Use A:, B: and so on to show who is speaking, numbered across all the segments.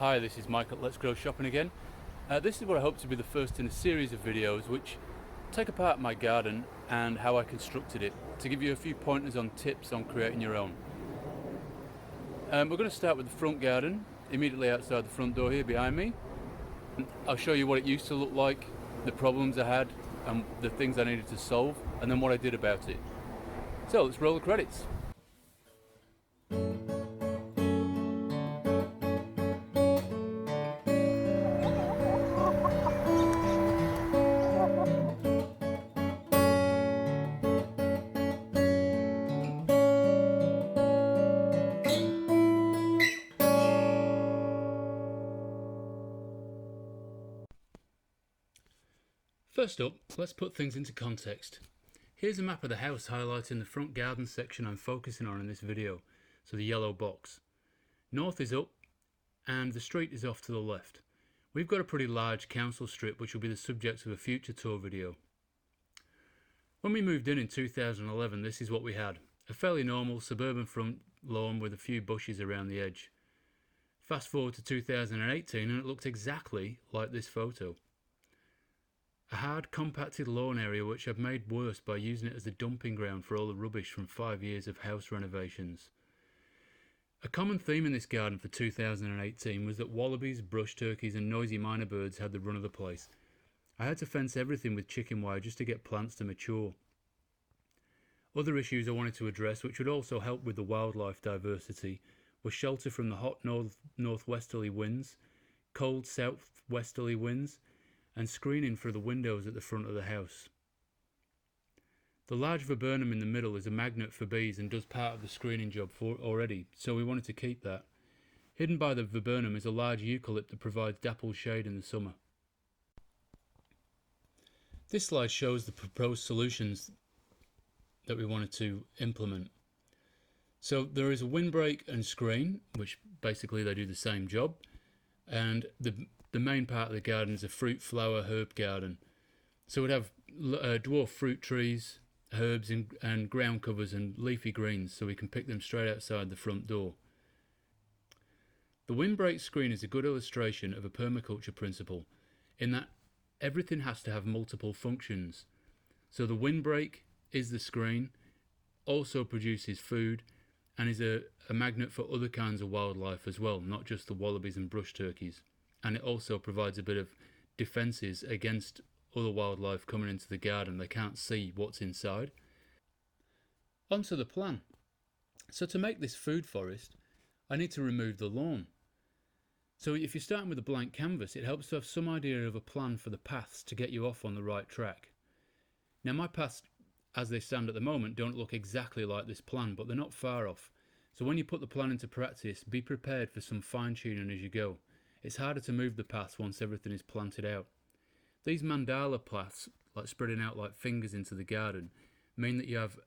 A: Hi, this is Mike at Let's Grow Shopping again. This is what I hope to be the first in a series of videos which take apart my garden and how I constructed it, to give you a few pointers on tips on creating your own. We're going to start with the front garden, immediately outside the front door here behind me. I'll show you what it used to look like, the problems I had and the things I needed to solve, and then what I did about it. So let's roll the credits. First up, let's put things into context. Here's a map of the house highlighting the front garden section I'm focusing on in this video, so the yellow box. North is up and the street is off to the left. We've got a pretty large council strip which will be the subject of a future tour video. When we moved in 2011, this is what we had. A fairly normal suburban front lawn with a few bushes around the edge. Fast forward to 2018 and it looked exactly like this photo. A hard, compacted lawn area which I've made worse by using it as a dumping ground for all the rubbish from 5 years of house renovations. A common theme in this garden for 2018 was that wallabies, brush turkeys and noisy minor birds had the run of the place. I had to fence everything with chicken wire just to get plants to mature. Other issues I wanted to address, which would also help with the wildlife diversity, were shelter from the hot northwesterly winds, cold southwesterly winds, and screening for the windows at the front of the house. The large viburnum in the middle is a magnet for bees and does part of the screening job already, so we wanted to keep that. Hidden by the viburnum is a large eucalypt that provides dappled shade in the summer. This slide shows the proposed solutions that we wanted to implement. So there is a windbreak and screen, which basically they do the same job, and the main part of the garden is a fruit, flower, herb garden. So we'd have dwarf fruit trees, herbs and ground covers and leafy greens, so we can pick them straight outside the front door. The windbreak screen is a good illustration of a permaculture principle, in that everything has to have multiple functions. So the windbreak is the screen, also produces food, and is a magnet for other kinds of wildlife as well, not just the wallabies and brush turkeys. And it also provides a bit of defences against other wildlife coming into the garden. They can't see what's inside. Onto the plan. So to make this food forest, I need to remove the lawn. So if you're starting with a blank canvas, it helps to have some idea of a plan for the paths to get you off on the right track. Now my paths, as they stand at the moment, don't look exactly like this plan, but they're not far off. So when you put the plan into practice, be prepared for some fine-tuning as you go. It's harder to move the paths once everything is planted out. These mandala paths, like spreading out like fingers into the garden, mean that you have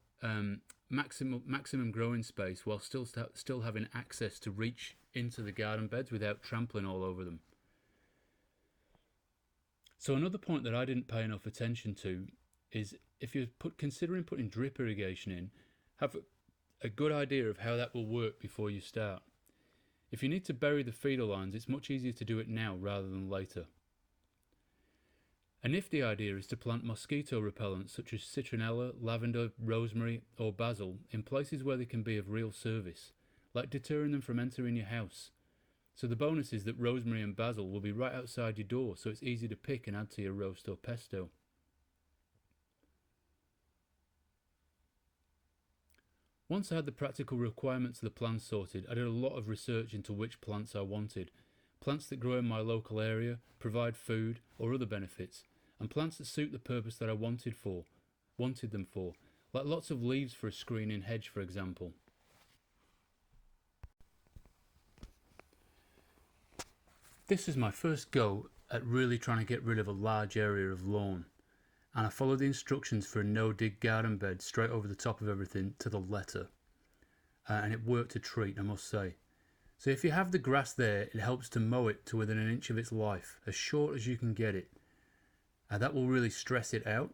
A: maximum growing space while still having access to reach into the garden beds without trampling all over them. So another point that I didn't pay enough attention to is if you're considering putting drip irrigation in, have a good idea of how that will work before you start. If you need to bury the feeder lines, it's much easier to do it now rather than later. A nifty idea is to plant mosquito repellents such as citronella, lavender, rosemary or basil in places where they can be of real service, like deterring them from entering your house. So the bonus is that rosemary and basil will be right outside your door, so it's easy to pick and add to your roast or pesto. Once I had the practical requirements of the plan sorted, I did a lot of research into which plants I wanted. Plants that grow in my local area, provide food or other benefits, and plants that suit the purpose that I wanted them for, like lots of leaves for a screening hedge, for example. This is my first go at really trying to get rid of a large area of lawn, and I followed the instructions for a no-dig garden bed straight over the top of everything to the letter. And it worked a treat, I must say. So if you have the grass there, it helps to mow it to within an inch of its life, as short as you can get it. That will really stress it out.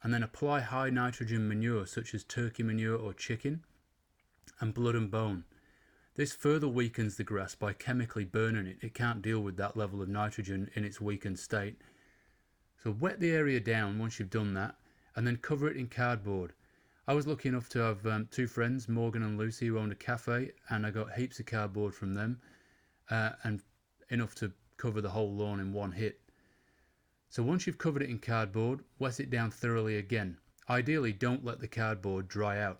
A: And then apply high nitrogen manure such as turkey manure or chicken, and blood and bone. This further weakens the grass by chemically burning it. It can't deal with that level of nitrogen in its weakened state. So wet the area down once you've done that, and then cover it in cardboard. I was lucky enough to have two friends, Morgan and Lucy, who owned a cafe, and I got heaps of cardboard from them, and enough to cover the whole lawn in one hit. So once you've covered it in cardboard, wet it down thoroughly again. Ideally, don't let the cardboard dry out.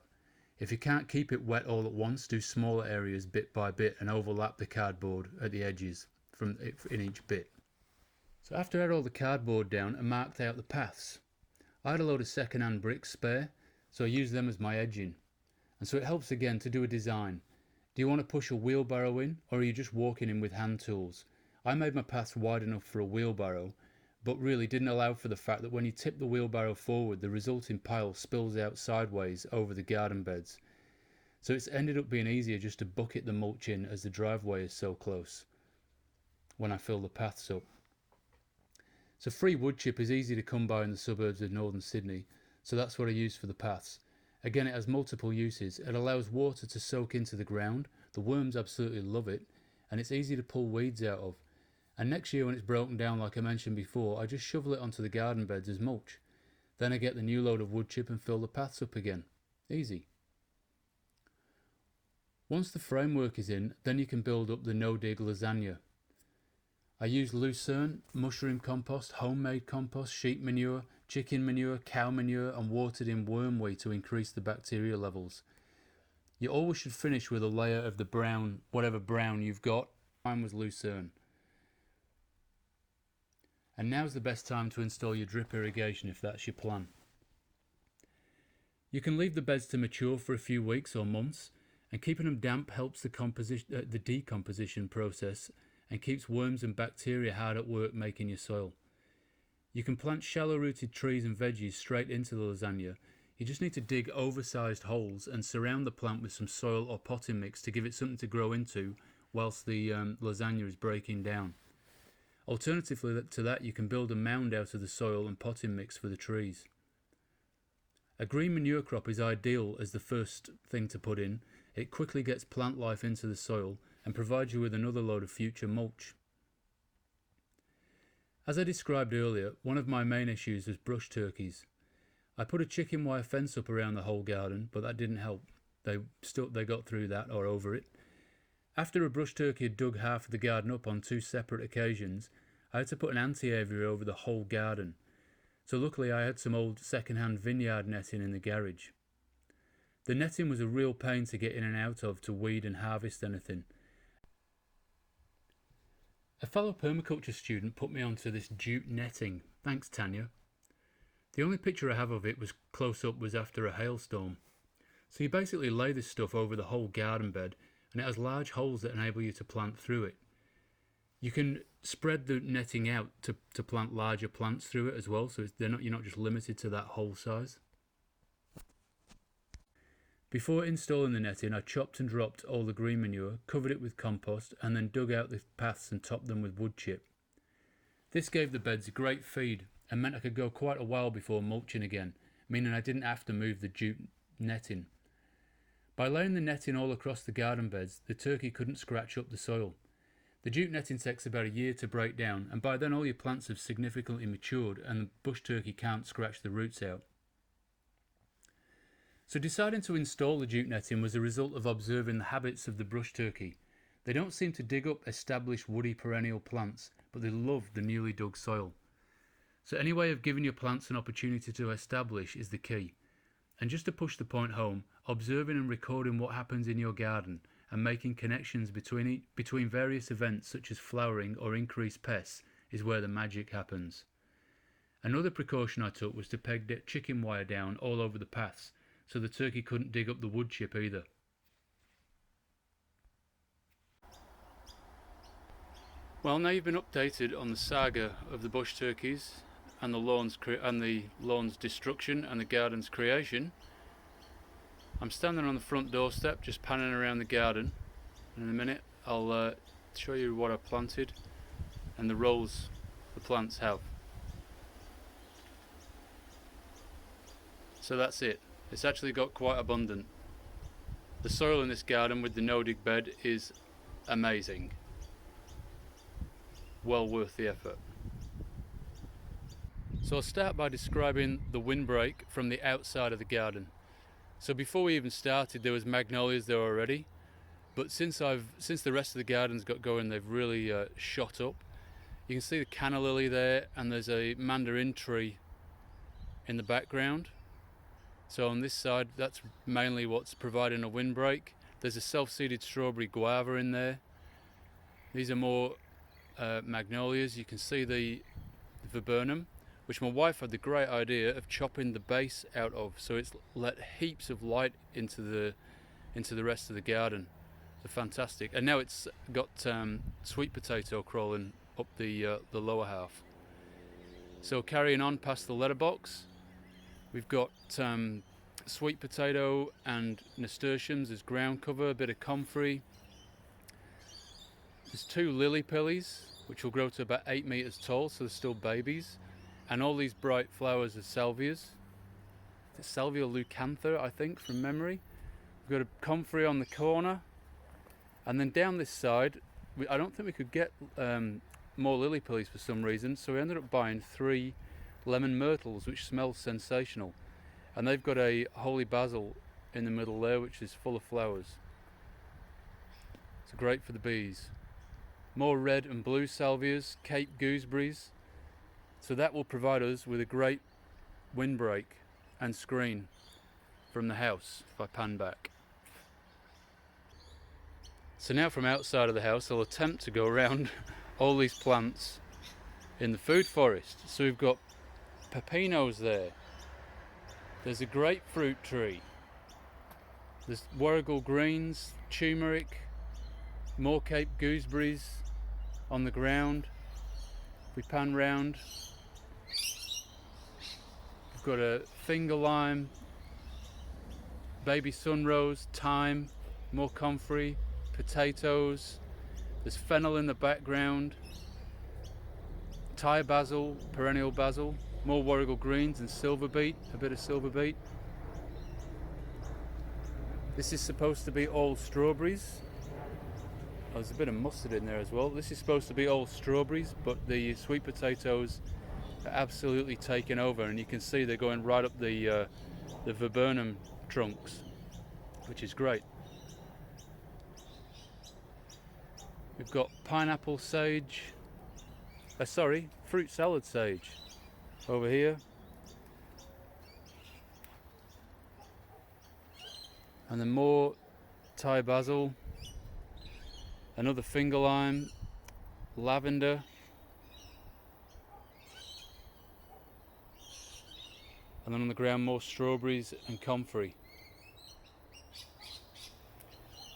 A: If you can't keep it wet all at once, do smaller areas bit by bit and overlap the cardboard at the edges in each bit. So after I had all the cardboard down, I marked out the paths. I had a load of second-hand bricks spare, so I used them as my edging. And so it helps again to do a design. Do you want to push a wheelbarrow in, or are you just walking in with hand tools? I made my paths wide enough for a wheelbarrow, but really didn't allow for the fact that when you tip the wheelbarrow forward, the resulting pile spills out sideways over the garden beds. So it's ended up being easier just to bucket the mulch in, as the driveway is so close when I fill the paths up. So free wood chip is easy to come by in the suburbs of northern Sydney, so that's what I use for the paths. Again, it has multiple uses. It allows water to soak into the ground. The worms absolutely love it, and it's easy to pull weeds out of. And next year when it's broken down, like I mentioned before, I just shovel it onto the garden beds as mulch. Then I get the new load of wood chip and fill the paths up again. Easy. Once the framework is in, then you can build up the no-dig lasagna. I use lucerne, mushroom compost, homemade compost, sheep manure, chicken manure, cow manure, and watered in worm whey to increase the bacteria levels. You always should finish with a layer of the brown, whatever brown you've got. Mine was lucerne. And now's the best time to install your drip irrigation if that's your plan. You can leave the beds to mature for a few weeks or months, and keeping them damp helps the decomposition process and keeps worms and bacteria hard at work making your soil. You can plant shallow-rooted trees and veggies straight into the lasagna. You just need to dig oversized holes and surround the plant with some soil or potting mix to give it something to grow into whilst the lasagna is breaking down. Alternatively to that, you can build a mound out of the soil and potting mix for the trees. A green manure crop is ideal as the first thing to put in. It quickly gets plant life into the soil and provides you with another load of future mulch. As I described earlier, one of my main issues was brush turkeys. I put a chicken wire fence up around the whole garden, but that didn't help. They got through that or over it. After a brush turkey had dug half of the garden up on two separate occasions, I had to put an anti-aviary over the whole garden. So luckily I had some old second-hand vineyard netting in the garage. The netting was a real pain to get in and out of to weed and harvest anything. A fellow permaculture student put me onto this jute netting. Thanks, Tanya. The only picture I have of it was close up was after a hailstorm. So you basically lay this stuff over the whole garden bed, and it has large holes that enable you to plant through it. You can spread the netting out to plant larger plants through it as well, so you're not just limited to that hole size. Before installing the netting, I chopped and dropped all the green manure, covered it with compost, and then dug out the paths and topped them with wood chip. This gave the beds a great feed and meant I could go quite a while before mulching again, meaning I didn't have to move the jute netting. By laying the netting all across the garden beds, the turkey couldn't scratch up the soil. The jute netting takes about a year to break down, and by then all your plants have significantly matured and the bush turkey can't scratch the roots out. So deciding to install the jute netting was a result of observing the habits of the brush turkey. They don't seem to dig up established woody perennial plants, but they love the newly dug soil. So any way of giving your plants an opportunity to establish is the key. And just to push the point home, observing and recording what happens in your garden and making connections between various events such as flowering or increased pests is where the magic happens. Another precaution I took was to peg chicken wire down all over the paths, so the turkey couldn't dig up the wood chip either. Well, now you've been updated on the saga of the bush turkeys and the lawn's destruction and the garden's creation. I'm standing on the front doorstep just panning around the garden, and in a minute I'll show you what I planted and the roles the plants have. So that's it. It's actually got quite abundant. The soil in this garden with the no-dig bed is amazing. Well worth the effort. So I'll start by describing the windbreak from the outside of the garden. So before we even started, there was magnolias there already, but since the rest of the garden's got going, they've really shot up. You can see the canna lily there, and there's a mandarin tree in the background. So on this side, that's mainly what's providing a windbreak. There's a self-seeded strawberry guava in there. These are more magnolias. You can see the viburnum, which my wife had the great idea of chopping the base out of, so it's let heaps of light into the rest of the garden. They're fantastic. And now it's got sweet potato crawling up the lower half. So carrying on past the letterbox, we've got sweet potato and nasturtiums as ground cover, a bit of comfrey. There's 2 lily pillies, which will grow to about 8 meters tall, so they're still babies. And all these bright flowers are salvias. It's Salvia leucantha, I think, from memory. We've got a comfrey on the corner. And then down this side, I don't think we could get more lily pillies for some reason, so we ended up buying 3 lemon myrtles, which smell sensational. And they've got a holy basil in the middle there, which is full of flowers. It's great for the bees. More red and blue salvias, Cape gooseberries. So that will provide us with a great windbreak and screen from the house if I pan back. So now from outside of the house, I'll attempt to go around all these plants in the food forest. So we've got pepinos there. There's a grapefruit tree. There's warrigal greens, turmeric, more Cape gooseberries on the ground. We pan round. We've got a finger lime, baby sunrose, thyme, more comfrey, potatoes. There's fennel in the background, Thai basil, perennial basil, more warrigal greens and silver beet, a bit of silver beet. This is supposed to be all strawberries. Oh, there's a bit of mustard in there as well. This is supposed to be all strawberries, but the sweet potatoes are absolutely taken over, and you can see they're going right up the viburnum trunks, which is great. We've got pineapple sage, fruit salad sage over here. And then more Thai basil, another finger lime, lavender, and then on the ground more strawberries and comfrey.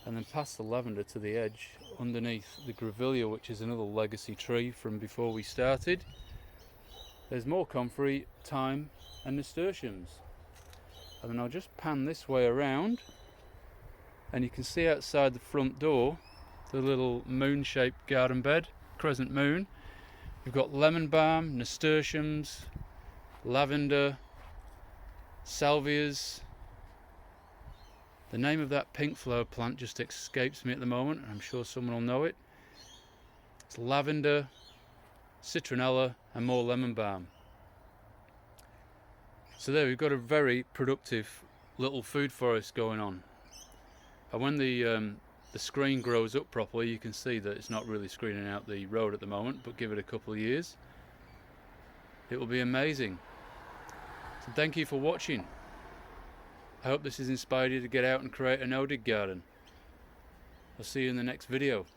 A: And then past the lavender to the edge, underneath the grevillea, which is another legacy tree from before we started, there's more comfrey, thyme and nasturtiums. And then I'll just pan this way around, and you can see outside the front door the little moon-shaped garden bed, crescent moon. We've got lemon balm, nasturtiums, lavender, salvias. The name of that pink flower plant just escapes me at the moment, and I'm sure someone will know it. It's lavender, citronella and more lemon balm. So there we've got a very productive little food forest going on. And when the screen grows up properly, you can see that it's not really screening out the road at the moment, but give it a couple of years, it will be amazing. So thank you for watching. I hope this has inspired you to get out and create a no-dig garden. I'll see you in the next video.